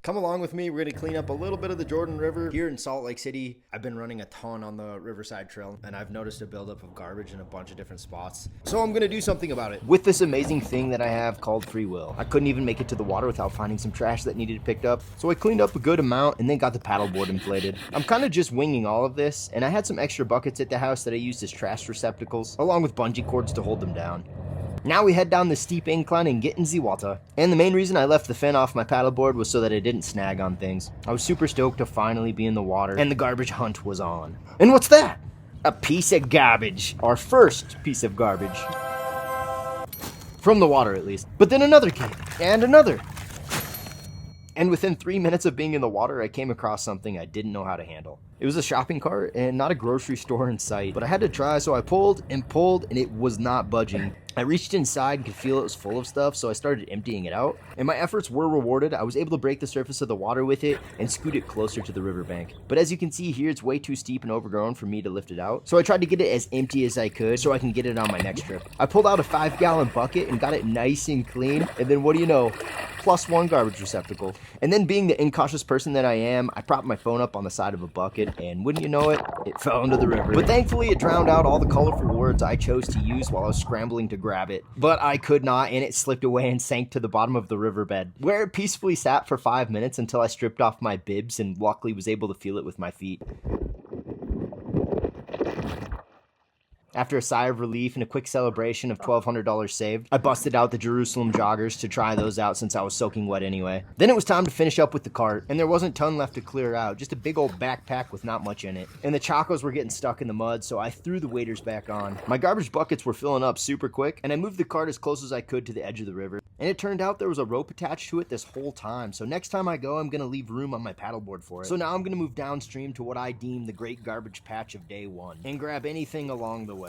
Come along with me. We're going to clean up a little bit of the Jordan River. Here in Salt Lake City, I've been running a ton on the Riverside Trail, and I've noticed a buildup of garbage in a bunch of different spots. So I'm going to do something about it. With this amazing thing that I have called free will, I couldn't even make it to the water without finding some trash that needed picked up. So I cleaned up a good amount and then got the paddleboard inflated. I'm kind of just winging all of this, and I had some extra buckets at the house that I used as trash receptacles, along with bungee cords to hold them down. Now we head down the steep incline and get in the water. And the main reason I left the fin off my paddleboard was so that it didn't snag on things. I was super stoked to finally be in the water, and the garbage hunt was on. And what's that? A piece of garbage. Our first piece of garbage. From the water, at least. But then another came, and another. And within 3 minutes of being in the water, I came across something I didn't know how to handle. It was a shopping cart and not a grocery store in sight, but I had to try, so I pulled, and it was not budging. I reached inside and could feel it was full of stuff, so I started emptying it out, and my efforts were rewarded. I was able to break the surface of the water with it and scoot it closer to the riverbank. But as you can see here, it's way too steep and overgrown for me to lift it out, so I tried to get it as empty as I could so I can get it on my next trip. I pulled out a 5-gallon bucket and got it nice and clean, and then what do you know? +1 garbage receptacle. And then being the incautious person that I am, I propped my phone up on the side of a bucket, and wouldn't you know it, it fell into the river. But thankfully it drowned out all the colorful words I chose to use while I was scrambling to grab it. But I could not, and it slipped away and sank to the bottom of the riverbed, where it peacefully sat for 5 minutes until I stripped off my bibs and luckily was able to feel it with my feet. After a sigh of relief and a quick celebration of $1,200 saved, I busted out the Jerusalem joggers to try those out since I was soaking wet anyway. Then it was time to finish up with the cart, and there wasn't a ton left to clear out, just a big old backpack with not much in it. And the chacos were getting stuck in the mud, so I threw the waders back on. My garbage buckets were filling up super quick, and I moved the cart as close as I could to the edge of the river. And it turned out there was a rope attached to it this whole time, so next time I go, I'm going to leave room on my paddleboard for it. So now I'm going to move downstream to what I deem the great garbage patch of day one, and grab anything along the way.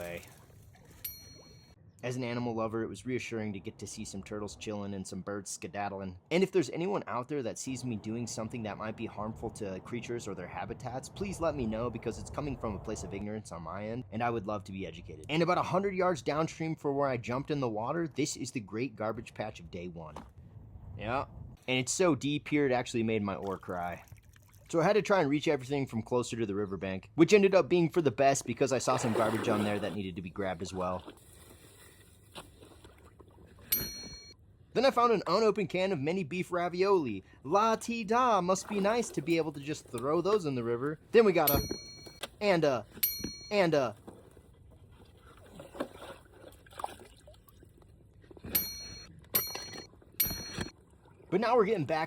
As an animal lover, it was reassuring to get to see some turtles chilling and some birds skedaddling. And if there's anyone out there that sees me doing something that might be harmful to creatures or their habitats, please let me know, because it's coming from a place of ignorance on my end, and I would love to be educated. And about 100 yards downstream from where I jumped in the water, this is the great garbage patch of day one. Yeah, and it's so deep here it actually made my oar cry. So I had to try and reach everything from closer to the riverbank, which ended up being for the best because I saw some garbage on there that needed to be grabbed as well. Then I found an unopened can of mini beef ravioli. La-ti-da, must be nice to be able to just throw those in the river. Then we got But now we're getting back